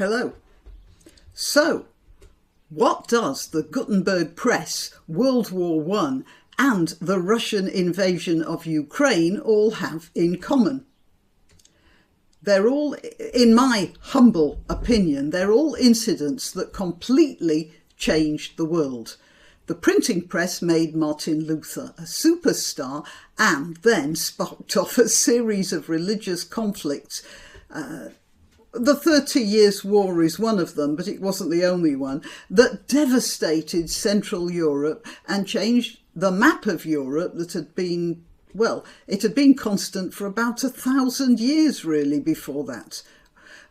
Hello. So, what does the Gutenberg Press, World War I and the Russian invasion of Ukraine all have in common? They're all, in my humble opinion, they're all incidents that completely changed the world. The printing press made Martin Luther a superstar and then sparked off a series of religious conflicts. The 30 Years' War is one of them, but it wasn't the only one, that devastated Central Europe and changed the map of Europe that had been, well, it had been constant for about 1,000 years really before that.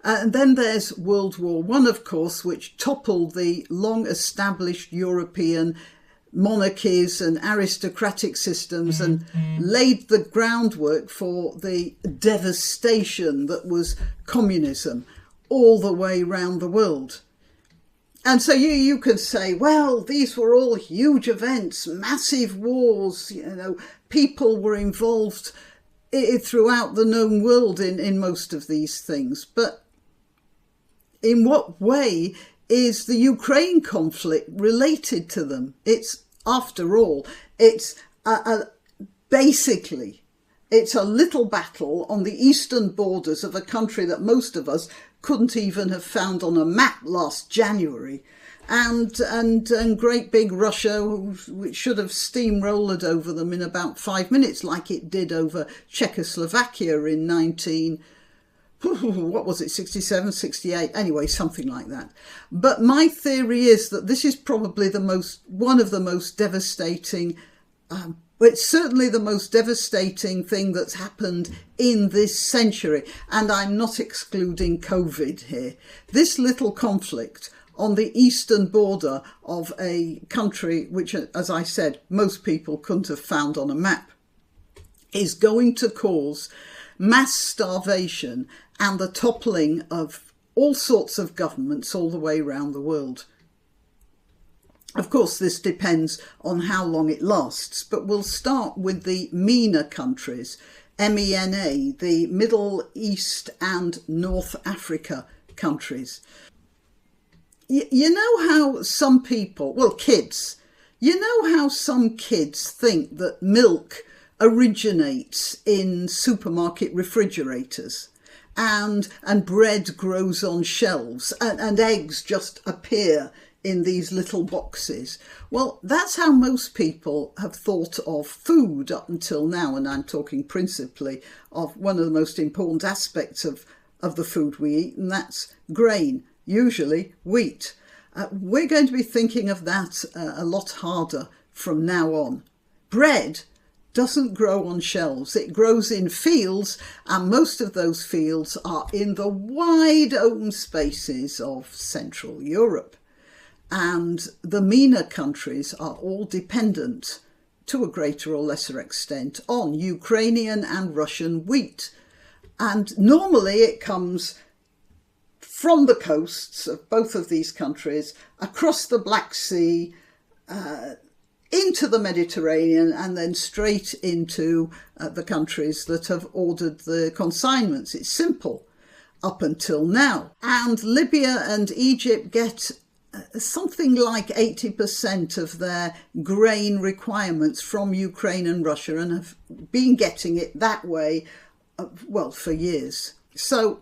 And then there's World War I, of course, which toppled the long-established European monarchies and aristocratic systems and laid the groundwork for the devastation that was communism all the way round the world. And so you could say, well, these were all huge events, massive wars, people were involved throughout the known world in most of these things. But in what way is the Ukraine conflict related to them? It's, after all, basically, it's a little battle on the eastern borders of a country that most of us couldn't even have found on a map last January. And great big Russia, which should have steamrolled over them in about 5 minutes, like it did over Czechoslovakia in 67, 68, anyway, something like that. But my theory is that this is probably one of the most devastating, it's certainly the most devastating thing that's happened in this century. And I'm not excluding COVID here. This little conflict on the eastern border of a country which, as I said, most people couldn't have found on a map, is going to cause mass starvation and the toppling of all sorts of governments all the way around the world. Of course, this depends on how long it lasts, but we'll start with the MENA countries, MENA, the Middle East and North Africa countries. You know how some people, kids, how some kids think that milk originates in supermarket refrigerators and bread grows on shelves and eggs just appear in these little boxes. Well, that's how most people have thought of food up until now, and I'm talking principally of one of the most important aspects of the food we eat, and that's grain, usually wheat. We're going to be thinking of that a lot harder from now on. Bread doesn't grow on shelves. It grows in fields, and most of those fields are in the wide open spaces of Central Europe. And the MENA countries are all dependent, to a greater or lesser extent, on Ukrainian and Russian wheat. And normally it comes from the coasts of both of these countries, across the Black Sea, into the Mediterranean, and then straight into the countries that have ordered the consignments. It's simple up until now. And Libya and Egypt get something like 80% of their grain requirements from Ukraine and Russia, and have been getting it that way, for years. So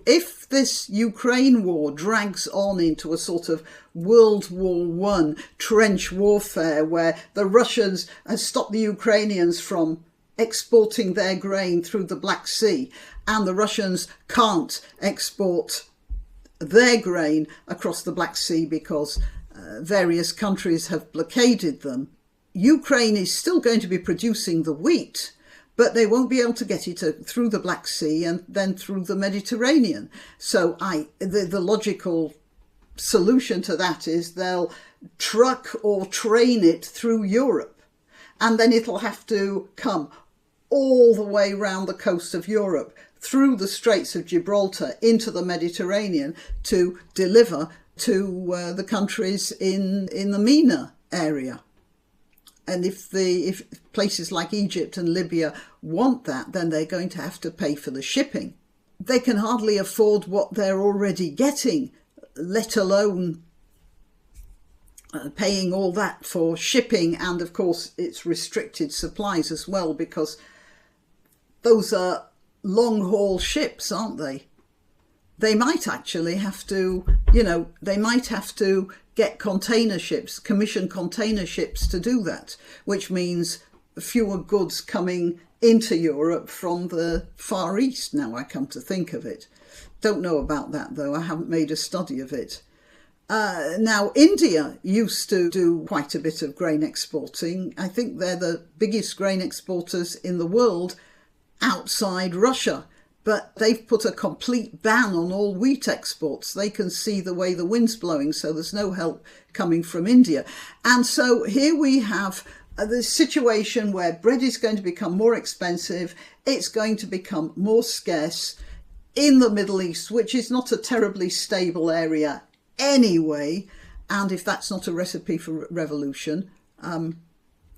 if this Ukraine war drags on into a sort of World War I trench warfare where the Russians have stopped the Ukrainians from exporting their grain through the Black Sea, and the Russians can't export their grain across the Black Sea because various countries have blockaded them, Ukraine is still going to be producing the wheat, but they won't be able to get it through the Black Sea and then through the Mediterranean. So the logical solution to that is they'll truck or train it through Europe, and then it'll have to come all the way round the coast of Europe, through the Straits of Gibraltar into the Mediterranean to deliver to the countries in the MENA area. And if places like Egypt and Libya want that, then they're going to have to pay for the shipping. they can hardly afford what they're already getting, let alone paying all that for shipping. And of course it's restricted supplies as well, because those are long haul ships, aren't they? They might actually have to, they might have to get container ships, commission container ships to do that, which means fewer goods coming into Europe from the Far East, now I come to think of it. Don't know about that though, I haven't made a study of it. Now, India used to do quite a bit of grain exporting. I think they're the biggest grain exporters in the world outside Russia. But they've put a complete ban on all wheat exports. They can see the way the wind's blowing, so there's no help coming from India. And so here we have the situation where bread is going to become more expensive. It's going to become more scarce in the Middle East, which is not a terribly stable area anyway. And if that's not a recipe for revolution, I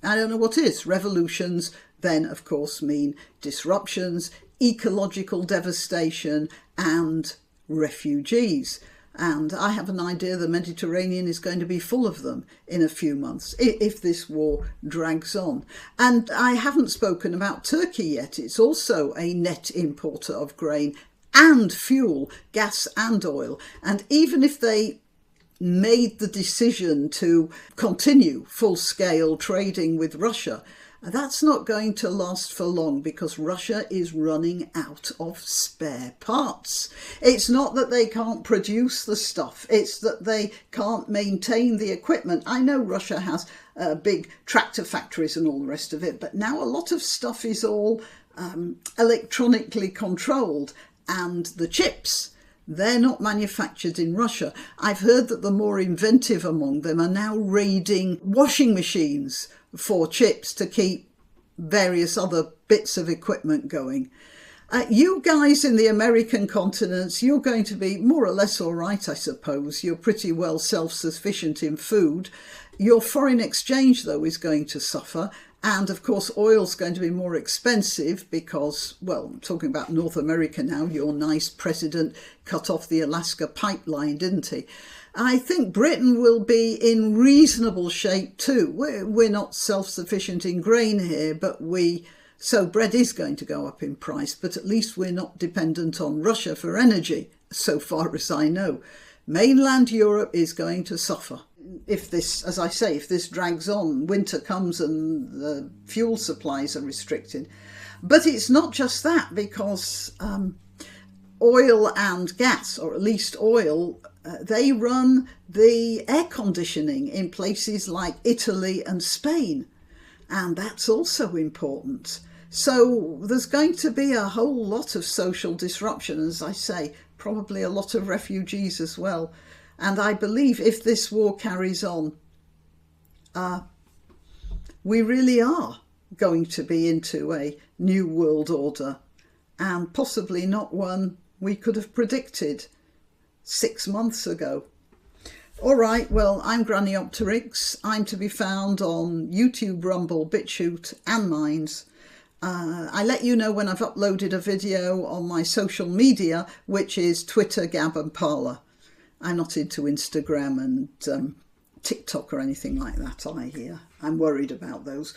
don't know what is. Revolutions then, of course, mean disruptions, ecological devastation and refugees. And I have an idea the Mediterranean is going to be full of them in a few months if this war drags on. And I haven't spoken about Turkey yet. It's also a net importer of grain and fuel, gas and oil. And even if they made the decision to continue full-scale trading with Russia, that's not going to last for long, because Russia is running out of spare parts. It's not that they can't produce the stuff, it's that they can't maintain the equipment. I know Russia has big tractor factories and all the rest of it, but now a lot of stuff is all electronically controlled, and the chips, they're not manufactured in Russia. I've heard that the more inventive among them are now raiding washing machines for chips to keep various other bits of equipment going. You guys in the American continents, you're going to be more or less all right, I suppose. You're pretty well self-sufficient in food. Your foreign exchange, though, is going to suffer. And of course, oil's going to be more expensive because, well, I'm talking about North America now. Your nice president cut off the Alaska pipeline, didn't he? I think Britain will be in reasonable shape too. We're not self-sufficient in grain here, but so bread is going to go up in price, but at least we're not dependent on Russia for energy, so far as I know. Mainland Europe is going to suffer. If this, as I say, if this drags on, winter comes and the fuel supplies are restricted. But it's not just that, because oil and gas, or at least oil, they run the air conditioning in places like Italy and Spain. And that's also important. So there's going to be a whole lot of social disruption, as I say, probably a lot of refugees as well. And I believe if this war carries on, we really are going to be into a new world order, and possibly not one we could have predicted 6 months ago. All right, well, I'm Graniopteryx. I'm to be found on YouTube, Rumble, BitChute and Minds. I let you know when I've uploaded a video on my social media, which is Twitter, Gab and Parler. I'm not into Instagram and TikTok or anything like that. I'm worried about those.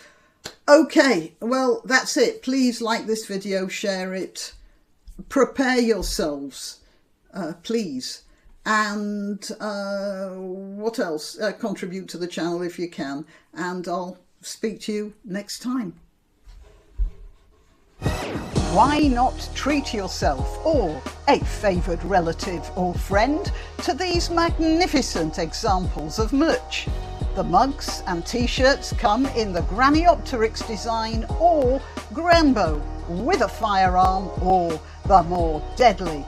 Okay, well, that's it. Please like this video, share it, prepare yourselves, please. And what else? Contribute to the channel if you can. And I'll speak to you next time. Why not treat yourself or a favoured relative or friend to these magnificent examples of merch? The mugs and t-shirts come in the Graniopteryx design or Granbo with a firearm or the more deadly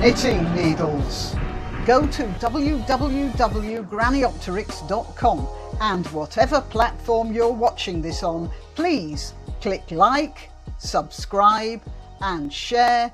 knitting needles. Go to www.graniopteryx.com and whatever platform you're watching this on, please click like, subscribe and share.